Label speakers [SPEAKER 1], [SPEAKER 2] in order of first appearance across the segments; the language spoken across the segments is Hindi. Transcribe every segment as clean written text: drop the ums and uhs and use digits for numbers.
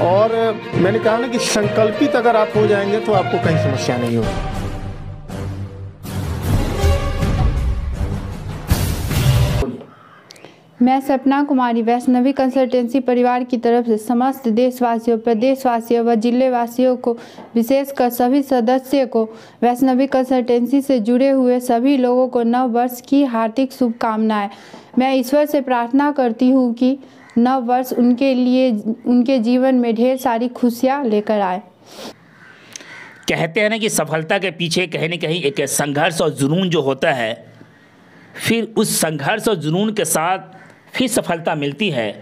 [SPEAKER 1] और मैंने कहा ना कि संकल्पित अगर आप हो जाएंगे तो आपको कहीं समस्या नहीं होगी।
[SPEAKER 2] मैं सपना कुमारी वैष्णवी कंसल्टेंसी परिवार की तरफ से समस्त देशवासियों, प्रदेशवासियों व जिलेवासियों को, विशेषकर सभी सदस्यों को, वैष्णवी कंसल्टेंसी से जुड़े हुए सभी लोगों को नव वर्ष की हार्दिक शुभकामनाएं। मैं ईश्वर से प्रार्थना करती हूँ कि नव वर्ष उनके लिए, उनके जीवन में ढेर सारी खुशियाँ लेकर आए।
[SPEAKER 3] कहते हैं ना कि सफलता के पीछे कहीं न कहीं एक संघर्ष और जुनून जो होता है, फिर उस संघर्ष और जुनून के साथ फिर सफलता मिलती है।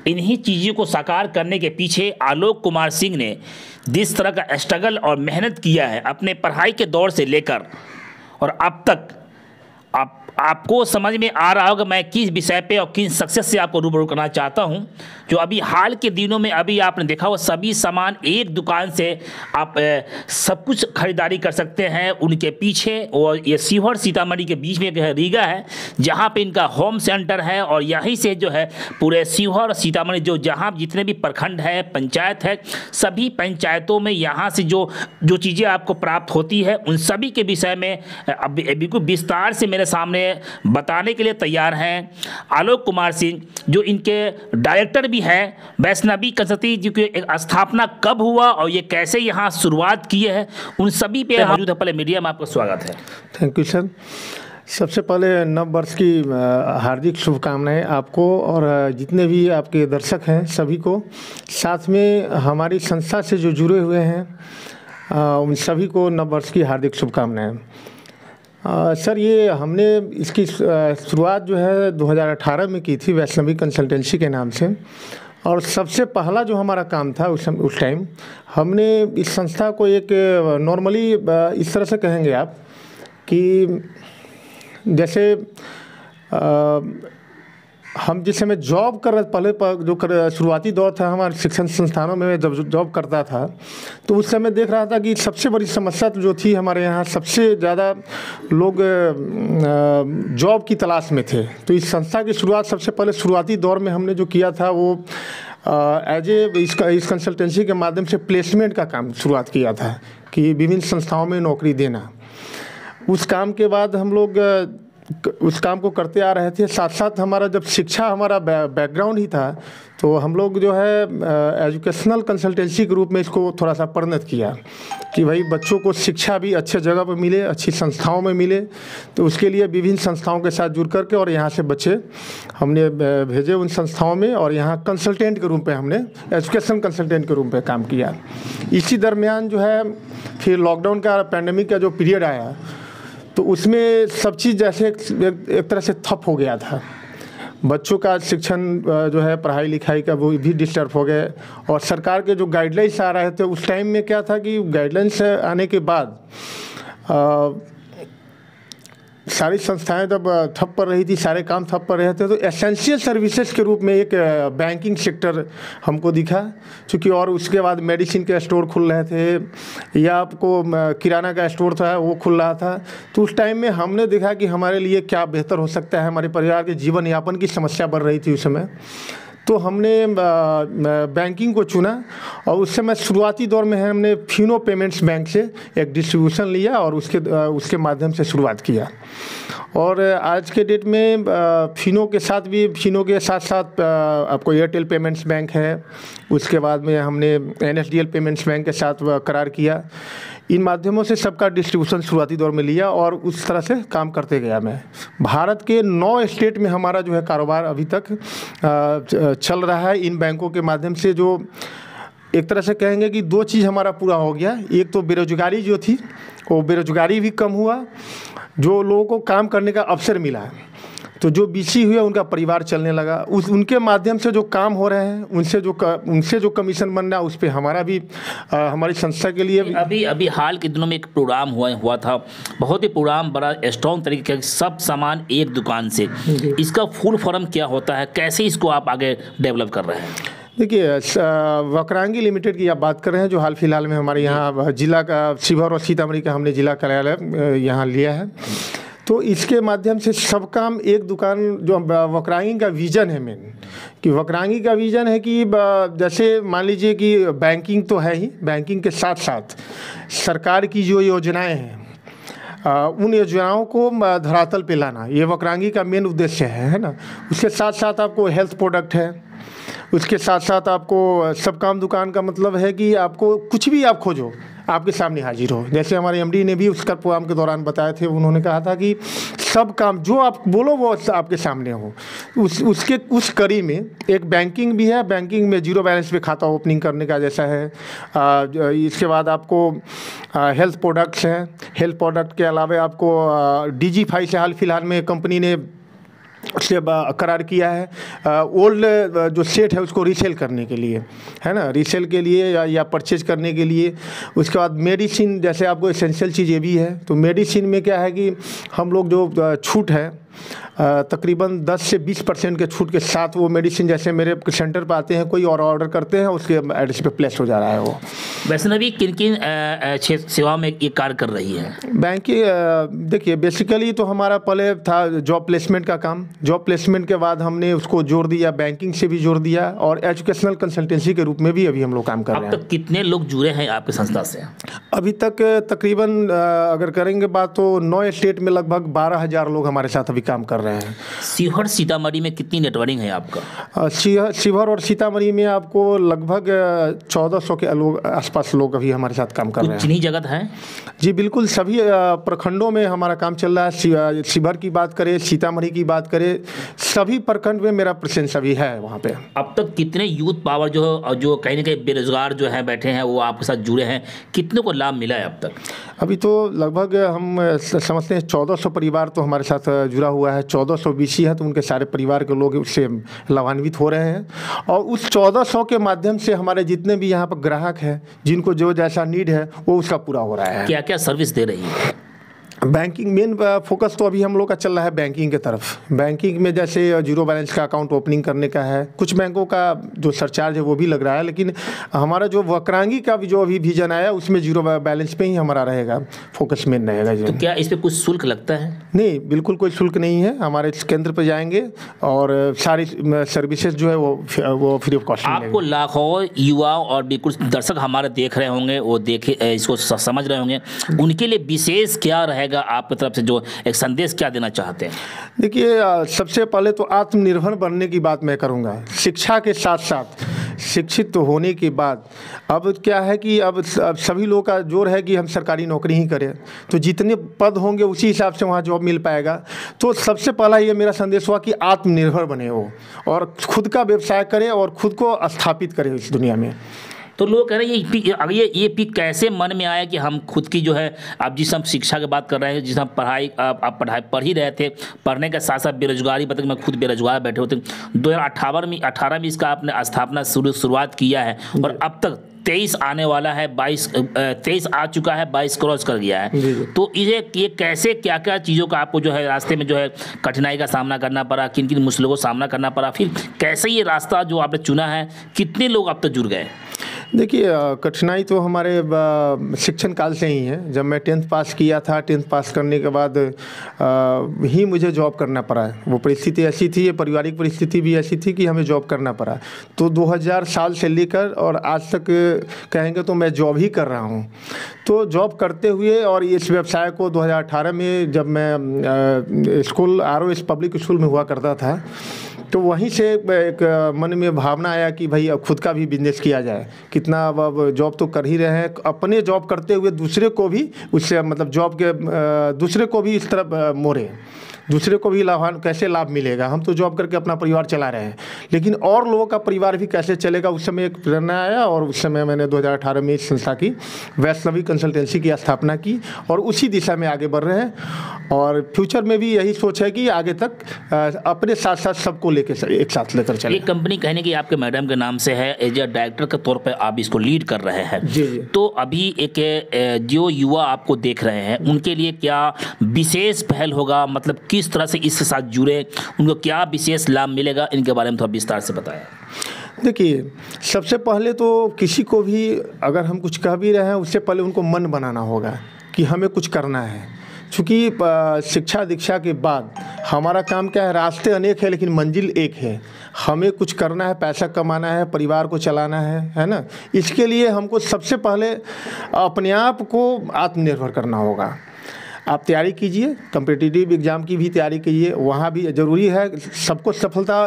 [SPEAKER 3] इन्हीं चीज़ों को साकार करने के पीछे आलोक कुमार सिंह ने जिस तरह का स्ट्रगल और मेहनत किया है अपने पढ़ाई के दौर से लेकर और अब तक, आपको समझ में आ रहा होगा मैं किस विषय पे और किस सक्सेस से आपको रूबरू करना चाहता हूं। जो अभी हाल के दिनों में अभी आपने देखा वो सभी सामान एक दुकान से आप सब कुछ खरीदारी कर सकते हैं। उनके पीछे और ये सीहोर सीतामढ़ी के बीच में एक रीगा है जहां पे इनका होम सेंटर है और यहीं से जो है पूरे सीहोर सीतामढ़ी जो जहां जितने भी प्रखंड है, पंचायत है, सभी पंचायतों में यहाँ से जो चीज़ें आपको प्राप्त होती है उन सभी के विषय में अभी विस्तार से मेरे सामने बताने के लिए तैयार हैं आलोक कुमार सिंह, जो इनके डायरेक्टर भी हैं वैष्णवी कंसल्टेंसी जी की एक स्थापना कब हुआ और ये कैसे यहाँ शुरुआत की है, उन सभी पे मौजूद है। पहले मीडिया में आपका स्वागत है।
[SPEAKER 1] Thank you sir. सबसे पहले नव वर्ष की हार्दिक शुभकामनाएं आपको और जितने भी आपके दर्शक हैं सभी को, साथ में हमारी संस्था से जो जुड़े हुए हैं उन सभी को नव वर्ष की हार्दिक शुभकामनाएं। सर, ये हमने इसकी शुरुआत जो है 2018 में की थी वैष्णवी कंसल्टेंसी के नाम से, और सबसे पहला जो हमारा काम था उस टाइम हमने इस संस्था को एक नॉर्मली इस तरह से कहेंगे आप कि जैसे हम जिस समय जॉब कर रहे पहले शुरुआती दौर था हमारे शिक्षण संस्थानों में, जब जॉब करता था तो उस समय देख रहा था कि सबसे बड़ी समस्या जो थी हमारे यहाँ, सबसे ज़्यादा लोग जॉब की तलाश में थे। तो इस संस्था की शुरुआत सबसे पहले शुरुआती दौर में हमने जो किया था वो इस कंसल्टेंसी के माध्यम से प्लेसमेंट का काम शुरुआत किया था कि विभिन्न संस्थाओं में नौकरी देना। उस काम के बाद हम लोग उस काम को करते आ रहे थे, साथ साथ हमारा जब शिक्षा हमारा बैकग्राउंड ही था तो हम लोग जो है एजुकेशनल कंसल्टेंसी के रूप में इसको थोड़ा सा परिणत किया कि भाई बच्चों को शिक्षा भी अच्छे जगह पर मिले, अच्छी संस्थाओं में मिले। तो उसके लिए विभिन्न संस्थाओं के साथ जुड़ करके और यहाँ से बच्चे हमने भेजे उन संस्थाओं में और यहाँ कंसल्टेंट के रूप में हमने एजुकेशन कंसल्टेंट के रूप में काम किया। इसी दरमियान जो है फिर लॉकडाउन का, पैंडेमिक का जो पीरियड आया तो उसमें सब चीज़ जैसे एक तरह से ठप हो गया था। बच्चों का शिक्षण जो है, पढ़ाई लिखाई का, वो भी डिस्टर्ब हो गए। और सरकार के जो गाइडलाइंस आ रहे थे उस टाइम में क्या था कि गाइडलाइंस आने के बाद सारी संस्थाएं जब ठप पड़ रही थी, सारे काम ठप पड़ रहे थे, तो एसेंशियल सर्विसेज के रूप में एक बैंकिंग सेक्टर हमको दिखा। क्योंकि और उसके बाद मेडिसिन के स्टोर खुल रहे थे या आपको किराना का स्टोर था वो खुल रहा था। तो उस टाइम में हमने देखा कि हमारे लिए क्या बेहतर हो सकता है, हमारे परिवार के जीवन यापन की समस्या बढ़ रही थी उस समय। तो हमने बैंकिंग को चुना और उस समय शुरुआती दौर में हमने फिनो पेमेंट्स बैंक से एक डिस्ट्रीब्यूशन लिया और उसके माध्यम से शुरुआत किया। और आज के डेट में फिनो के साथ साथ आपको एयरटेल पेमेंट्स बैंक है, उसके बाद में हमने एनएसडीएल पेमेंट्स बैंक के साथ करार किया। इन माध्यमों से सबका डिस्ट्रीब्यूशन शुरुआती दौर में लिया और उस तरह से काम करते गया मैं। भारत के 9 स्टेट में हमारा जो है कारोबार अभी तक चल रहा है इन बैंकों के माध्यम से। जो एक तरह से कहेंगे कि 2 चीज़ हमारा पूरा हो गया। एक तो बेरोजगारी जो थी वो बेरोजगारी भी कम हुआ, जो लोगों को काम करने का अवसर मिला, तो जो बीसी हुए उनका परिवार चलने लगा। उनके माध्यम से जो काम हो रहे हैं उनसे जो कमीशन बन रहा है उस पर हमारा भी हमारी संस्था के लिए
[SPEAKER 3] अभी हाल के दिनों में एक प्रोग्राम हुआ था, बहुत ही प्रोग्राम बड़ा स्ट्रॉन्ग तरीके का, सब सामान एक दुकान से। इसका फुल फॉर्म क्या होता है, कैसे इसको आप आगे डेवलप कर रहे हैं?
[SPEAKER 1] देखिए, वक्रांगी लिमिटेड की आप बात कर रहे हैं, जो हाल फिलहाल में हमारे यहाँ जिला का सीहोर और सीतामढ़ी का हमने जिला कार्यालय यहाँ लिया है। तो इसके माध्यम से सब काम एक दुकान, जो वक्रांगी का विज़न है मेन, कि वक्रांगी का विज़न है कि जैसे मान लीजिए कि बैंकिंग तो है ही, बैंकिंग के साथ साथ सरकार की जो योजनाएं हैं उन योजनाओं को धरातल पे लाना, ये वक्रांगी का मेन उद्देश्य है ना। उसके साथ साथ आपको हेल्थ प्रोडक्ट है, उसके साथ साथ आपको सब काम दुकान का मतलब है कि आपको कुछ भी आप खोजो आपके सामने हाजिर हो। जैसे हमारे एमडी ने भी उसका प्रोग्राम के दौरान बताए थे, उन्होंने कहा था कि सब काम जो आप बोलो वो आपके सामने हो। उसके उस कड़ी में एक बैंकिंग भी है। बैंकिंग में जीरो बैलेंस पे खाता ओपनिंग करने का जैसा है। इसके बाद आपको हेल्थ प्रोडक्ट्स हैं। हेल्थ प्रोडक्ट के अलावा आपको डिजीफाई से हाल फिलहाल में कंपनी ने उससे करार किया है ओल्ड जो सेट है उसको रीसेल करने के लिए, है ना, रीसेल के लिए या परचेज करने के लिए। उसके बाद मेडिसिन, जैसे आपको एसेंशियल चीज़ ये भी है। तो मेडिसिन में क्या है कि हम लोग जो छूट है तकरीबन 10 से 20% के छूट के साथ वो मेडिसिन जैसे मेरे सेंटर पर आते हैं, कोई और ऑर्डर करते हैं, उसके एड्रेस पे प्लेस हो जा रहा है वो।
[SPEAKER 3] वैष्णवी किन किन सेवाओं में ये कार्य कर रही है?
[SPEAKER 1] बैंकिंग देखिए बेसिकली तो हमारा पहले था जॉब प्लेसमेंट का काम। जॉब प्लेसमेंट के बाद हमने उसको जोड़ दिया, बैंकिंग से भी जोड़ दिया, और एजुकेशनल कंसल्टेंसी के रूप में भी अभी हम लोग काम कर रहे हैं।
[SPEAKER 3] अब तक कितने लोग जुड़े हैं आपके संस्था से?
[SPEAKER 1] अभी तक तकरीबन अगर करेंगे बात तो 9 स्टेट में लगभग 12,000 लोग हमारे साथ अभी काम कर रहे हैं।
[SPEAKER 3] शिवहर सीतामढ़ी में कितनी नेटवर्किंग है आपका?
[SPEAKER 1] शिवहर और सीतामढ़ी में आपको लगभग 1400 के आसपास लोग अभी हमारे साथ काम कर रहे हैं।
[SPEAKER 3] जितनी जगह है
[SPEAKER 1] जी बिल्कुल, सभी प्रखंडों में हमारा काम चल रहा है। शिवहर की बात करें, सीतामढ़ी की बात करें, सभी प्रखंड में मेरा प्रेजेंस अभी है वहाँ पे।
[SPEAKER 3] अब तक कितने यूथ पावर जो कहीं ना कहीं बेरोजगार जो है बैठे हैं वो आपके साथ जुड़े हैं, कितने को लाभ मिला है अब तक?
[SPEAKER 1] अभी तो लगभग हम समझते हैं 1400 परिवार तो हमारे साथ जुड़ा हुआ है। 1400 बीसी है तो उनके सारे परिवार के लोग उससे लाभान्वित हो रहे हैं। और उस 1400 के माध्यम से हमारे जितने भी यहाँ पर ग्राहक हैं, जिनको जो जैसा नीड है वो उसका पूरा हो रहा है।
[SPEAKER 3] क्या क्या सर्विस दे रही है?
[SPEAKER 1] बैंकिंग मेन फोकस तो अभी हम लोग का चल रहा है बैंकिंग की तरफ। बैंकिंग में जैसे जीरो बैलेंस का अकाउंट ओपनिंग करने का है, कुछ बैंकों का जो सरचार्ज है वो भी लग रहा है, लेकिन हमारा जो वक्रांगी का भी जो अभी विजन आया उसमें जीरो बैलेंस पे ही हमारा रहेगा, फोकस मेन रहेगा।
[SPEAKER 3] तो क्या इस पर कुछ शुल्क लगता है?
[SPEAKER 1] नहीं, बिल्कुल कोई शुल्क नहीं है। हमारे केंद्र पर जाएंगे और सारी सर्विसेज जो है वो फ्री ऑफ कॉस्ट मिलेगी।
[SPEAKER 3] आपको लाखों युवा और बिल्कुल दर्शक हमारे देख रहे होंगे, वो देखे इसको समझ रहे होंगे, उनके लिए विशेष क्या रहेगा आपकी तरफ से, जो एक संदेश क्या देना चाहते हैं?
[SPEAKER 1] देखिए सबसे पहले तो आत्मनिर्भर बनने की बात मैं करूंगा। शिक्षा के साथ साथ शिक्षित तो होने के बाद अब क्या है कि अब सभी लोगों का जोर है कि हम सरकारी नौकरी ही करें, तो जितने पद होंगे उसी हिसाब से वहाँ जॉब मिल पाएगा। तो सबसे पहला ये मेरा संदेश हुआ कि आत्मनिर्भर बने हो और खुद का व्यवसाय करें और खुद को स्थापित करें इस दुनिया में।
[SPEAKER 3] तो लोग कह रहे हैं ये पीक कैसे मन में आया कि हम खुद की जो है, आप जिस हम शिक्षा की बात कर रहे हैं, जिस हम पढ़ाई आप पढ़ाई पढ़ ही रहे थे, पढ़ने के साथ साथ बेरोजगारी बता कि मैं खुद बेरोजगार बैठे होते। 2018 में इसका आपने स्थापना शुरुआत किया है और अब तक 23 आने वाला है, 23 आ चुका है, 22 क्रॉस कर गया है। तो ये कैसे क्या क्या चीज़ों का आपको जो है रास्ते में जो है कठिनाई का सामना करना पड़ा, किन किन मुश्किलों का सामना करना पड़ा, फिर कैसे ये रास्ता जो आपने चुना है, कितने लोग अब तक जुड़ गए?
[SPEAKER 1] देखिए कठिनाई तो हमारे शिक्षण काल से ही है। जब मैं 10th पास किया था, 10th पास करने के बाद ही मुझे जॉब करना पड़ा। वो परिस्थिति ऐसी थी, ये पारिवारिक परिस्थिति भी ऐसी थी कि हमें जॉब करना पड़ा। तो 2000 साल से लेकर और आज तक कहेंगे तो मैं जॉब ही कर रहा हूँ। तो जॉब करते हुए और इस व्यवसाय को 2018 में जब मैं स्कूल ROS पब्लिक स्कूल में हुआ करता था, तो वहीं से एक मन में भावना आया कि भाई अब खुद का भी बिजनेस किया जाए। कितना अब जॉब तो कर ही रहे हैं, अपने जॉब करते हुए दूसरे को भी उससे मतलब जॉब के दूसरे को भी इस तरफ मोड़े, दूसरे को भी कैसे लाभ मिलेगा। हम तो जॉब करके अपना परिवार चला रहे हैं, लेकिन और लोगों का परिवार भी कैसे चलेगा, उस समय एक प्रेरणा आया। और उस समय मैंने 2018 में इस संस्था की वैष्णवी कंसल्टेंसी की स्थापना की और उसी दिशा में आगे बढ़ रहे हैं। और फ्यूचर में भी यही सोच है कि आगे तक अपने साथ साथ सबको लेकर एक साथ लेकर चले।
[SPEAKER 3] ये कंपनी कहने की आपके मैडम के नाम से है, एज ए डायरेक्टर के तौर पर आप इसको लीड कर रहे हैं।
[SPEAKER 1] जी।
[SPEAKER 3] तो अभी एक जो युवा आपको देख रहे हैं उनके लिए क्या विशेष पहल होगा, मतलब किस तरह से इसके साथ जुड़े, उनको क्या विशेष लाभ मिलेगा, इनके बारे में थोड़ा विस्तार से बताएं।
[SPEAKER 1] देखिए सबसे पहले तो किसी को भी अगर हम कुछ कह भी रहे हैं, उससे पहले उनको मन बनाना होगा कि हमें कुछ करना है। चूँकि शिक्षा दीक्षा के बाद हमारा काम क्या है, रास्ते अनेक है लेकिन मंजिल एक है। हमें कुछ करना है, पैसा कमाना है, परिवार को चलाना है ना। इसके लिए हमको सबसे पहले अपने आप को आत्मनिर्भर करना होगा। आप तैयारी कीजिए, कॉम्पिटिटिव एग्ज़ाम की भी तैयारी कीजिए, वहाँ भी ज़रूरी है। सबको सफलता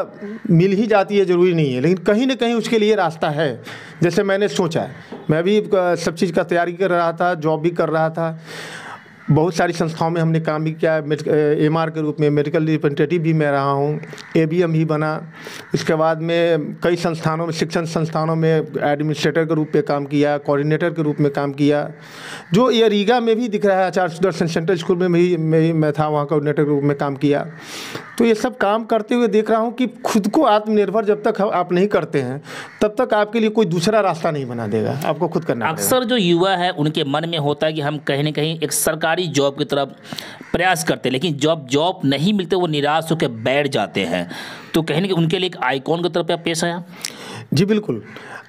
[SPEAKER 1] मिल ही जाती है, ज़रूरी नहीं है, लेकिन कहीं ना कहीं उसके लिए रास्ता है। जैसे मैंने सोचा, मैं भी सब चीज़ का तैयारी कर रहा था, जॉब भी कर रहा था, बहुत सारी संस्थाओं में हमने काम भी किया। MR के रूप में मेडिकल रिप्रेजेंटेटिव भी मैं रहा हूँ, ABM भी बना। उसके बाद में कई संस्थानों में, शिक्षण संस्थानों में एडमिनिस्ट्रेटर के रूप में काम किया, कोऑर्डिनेटर के रूप में काम किया। जो ये रीगा में भी दिख रहा है, आचार्य सुदर्शन सेंट्रल स्कूल में भी मैं था, वहाँ कोऑर्डिनेटर के रूप में काम किया। तो ये सब काम करते हुए देख रहा हूँ कि खुद को आत्मनिर्भर जब तक आप नहीं करते हैं, तब तक आपके लिए कोई दूसरा रास्ता नहीं बना देगा, आपको खुद करना पड़ेगा।
[SPEAKER 3] अक्सर जो युवा है उनके मन में होता है कि हम कहीं ना कहीं एक सरकारी जॉब की तरफ प्रयास करते हैं, लेकिन जॉब नहीं मिलते वो निराश होकर बैठ जाते हैं। तो कहीं ना कहीं उनके लिए एक आइकॉन की तरफ आप पेश आया। जी
[SPEAKER 1] बिल्कुल,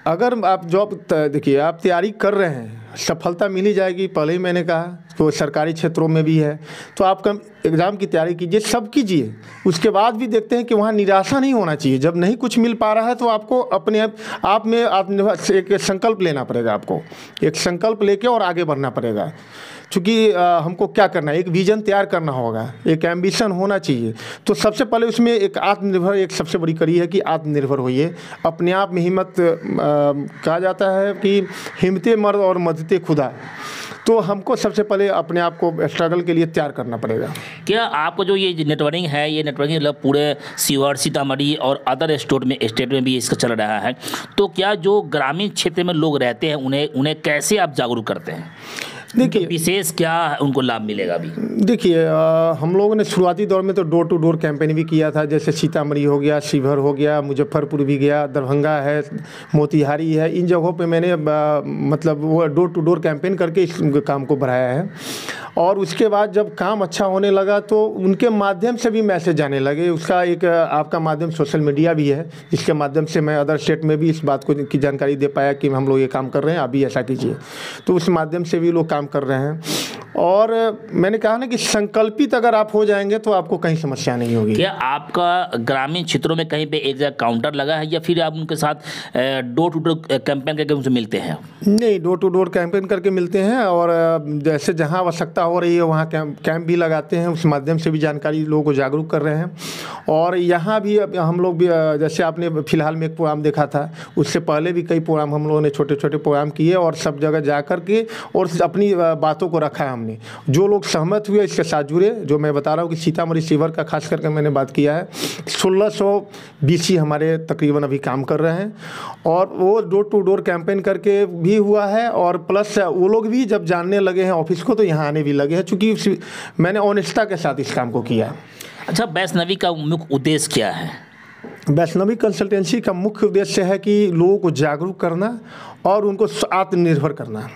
[SPEAKER 1] अगर आप जॉब देखिए, आप तैयारी कर रहे हैं, सफलता मिल ही जाएगी। पहले ही मैंने कहा तो सरकारी क्षेत्रों में भी है, तो आप एग्ज़ाम की तैयारी कीजिए, सब कीजिए। उसके बाद भी देखते हैं कि वहाँ निराशा नहीं होना चाहिए। जब नहीं कुछ मिल पा रहा है तो आपको अपने आप में एक संकल्प लेना पड़ेगा। आपको एक संकल्प लेके और आगे बढ़ना पड़ेगा। चूँकि हमको क्या करना है, एक विज़न तैयार करना होगा, एक एम्बिशन होना चाहिए। तो सबसे पहले उसमें एक आत्मनिर्भर, एक सबसे बड़ी कड़ी है कि आत्मनिर्भर होइए। अपने आप में हिम्मत, कहा जाता है कि हिम्मते मर्द और मदते खुदा। तो हमको सबसे पहले अपने आप को स्ट्रगल के लिए तैयार करना पड़ेगा।
[SPEAKER 3] क्या आपको जो ये नेटवर्किंग है, ये नेटवर्किंग मतलब पूरे शिवहर, सीतामढ़ी और अदर स्टेट में भी इसका चल रहा है, तो क्या जो ग्रामीण क्षेत्र में लोग रहते हैं उन्हें कैसे आप जागरूक करते हैं? देखिए, विशेष क्या उनको लाभ मिलेगा अभी?
[SPEAKER 1] देखिए, हम लोगों ने शुरुआती दौर में तो डोर टू डोर कैंपेन भी किया था। जैसे सीतामढ़ी हो गया, शिवहर हो गया, मुजफ्फरपुर भी गया, दरभंगा है, मोतिहारी है। इन जगहों पे मैंने मतलब वो डोर टू डोर कैंपेन करके इस काम को बढ़ाया है। और उसके बाद जब काम अच्छा होने लगा तो उनके माध्यम से भी मैसेज आने लगे। उसका एक आपका माध्यम सोशल मीडिया भी है, जिसके माध्यम से मैं अदर स्टेट में भी इस बात को की जानकारी दे पाया कि हम लोग ये काम कर रहे हैं, अभी ऐसा कीजिए। तो उस माध्यम से भी लोग काम कर रहे हैं। और मैंने कहा ना कि संकल्पित अगर आप हो जाएंगे तो आपको कहीं समस्या नहीं होगी।
[SPEAKER 3] क्या आपका ग्रामीण क्षेत्रों में कहीं पे एक जगह काउंटर लगा है या फिर आप उनके साथ डोर टू डोर कैंपेन करके उनसे मिलते हैं?
[SPEAKER 1] नहीं, डोर टू डोर कैंपेन करके मिलते हैं। और जैसे जहां आवश्यकता हो रही है वहाँ कैंप भी लगाते हैं। उस माध्यम से भी जानकारी लोगों को जागरूक कर रहे हैं। और यहाँ भी हम लोग भी, जैसे आपने फिलहाल में एक प्रोग्राम देखा था, उससे पहले भी कई प्रोग्राम हम लोगों ने छोटे छोटे प्रोग्राम किए और सब जगह जा कर के और अपनी बातों को रखा है हमने। जो लोग सहमत हुए इसके साथ जुड़े। जो मैं बता रहा हूँ कि सीतामढ़ी शिवहर का खास करके मैंने बात किया है, 1600 BC हमारे तकरीबन अभी काम कर रहे हैं। और वो डोर टू डोर कैंपेन करके भी हुआ है। और प्लस वो लोग भी जब जानने लगे हैं ऑफिस को तो यहाँ आने भी लगे हैं, चूँकि मैंने ऑनेस्टता के साथ इस काम को किया।
[SPEAKER 3] अच्छा, वैष्णवी का मुख्य उद्देश्य क्या है?
[SPEAKER 1] वैष्णवी कंसल्टेंसी का मुख्य उद्देश्य है कि लोगों को जागरूक करना और उनको आत्मनिर्भर करना।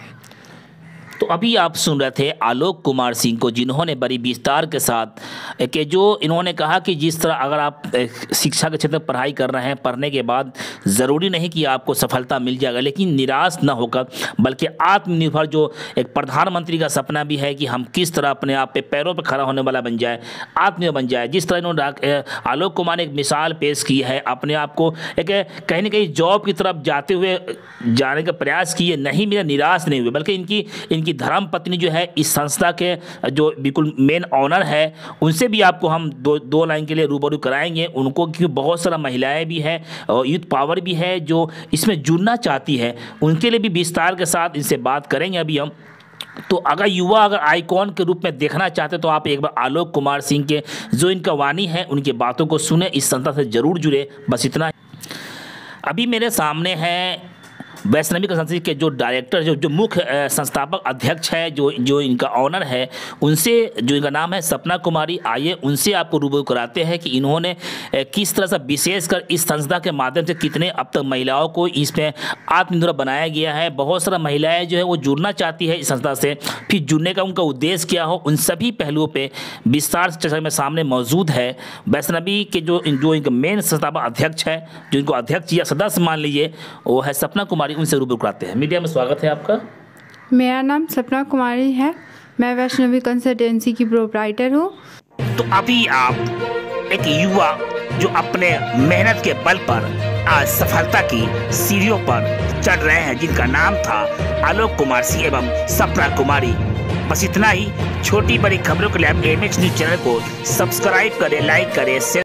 [SPEAKER 3] तो अभी आप सुन रहे थे आलोक कुमार सिंह को, जिन्होंने बड़ी विस्तार के साथ कि जो इन्होंने कहा कि जिस तरह अगर आप शिक्षा के क्षेत्र में पढ़ाई कर रहे हैं, पढ़ने के बाद ज़रूरी नहीं कि आपको सफलता मिल जाएगा, लेकिन निराश न होकर बल्कि आत्मनिर्भर, जो एक प्रधानमंत्री का सपना भी है कि हम किस तरह अपने आप पे पैरों पर खड़ा होने वाला बन जाए, आत्मनिर्भर बन जाए। जिस तरह इन्होंने आलोक कुमार ने एक मिसाल पेश की है, अपने आप को एक कहीं ना कहीं जॉब की तरफ जाने का प्रयास किए, नहीं मिले, निराश नहीं हुए, बल्कि इनकी धर्म पत्नी जो है इस संस्था के जो बिल्कुल मेन ऑनर है, उनसे भी आपको हम दो लाइन के लिए रूबरू कराएंगे उनको, क्योंकि बहुत सारा महिलाएं भी हैं और यूथ पावर भी है जो इसमें जुड़ना चाहती है। उनके लिए भी विस्तार के साथ इनसे बात करेंगे अभी हम। तो अगर युवा अगर आइकॉन के रूप में देखना चाहते तो आप एक बार आलोक कुमार सिंह के जो इनका वाणी है उनकी बातों को सुने, इस संस्था से जरूर जुड़े। बस इतना। अभी मेरे सामने है वैष्णवी कंसल्टेंसी के जो डायरेक्टर, जो मुख्य संस्थापक अध्यक्ष है, जो इनका ऑनर है, उनसे, जो इनका नाम है सपना कुमारी। आइए उनसे आपको रूबरू कराते हैं कि इन्होंने किस तरह से विशेषकर इस संस्था के माध्यम से कितने अब तक महिलाओं को इसमें आत्मनिर्भर बनाया गया है। बहुत सारा महिलाएं जो है वो जुड़ना चाहती है इस संस्था से, फिर जुड़ने का उनका उद्देश्य क्या हो, उन सभी पहलुओं पर विस्तार से चर्चा में सामने मौजूद है। वैष्णवी के जो इनका मेन संस्थापक अध्यक्ष है, जो इनको अध्यक्ष या सदस्य मान लीजिए, वो है सपना कुमारी। उनसे रूबरू कराते हैं। मीडिया में स्वागत है आपका।
[SPEAKER 2] मेरा नाम सपना कुमारी है। मैं वैष्णवी कंसल्टेंसी की प्रोप्राइटर हूँ।
[SPEAKER 3] तो अभी आप एक युवा जो अपने मेहनत के बल पर आज सफलता की सीढ़ियों पर चढ़ रहे हैं, जिनका नाम था आलोक कुमार सिंह एवं सपना कुमारी। बस इतना ही। छोटी बड़ी खबरों के लिए आप एमएक्स न्यूज चैनल को सब्सक्राइब करें, लाइक करें, शेयर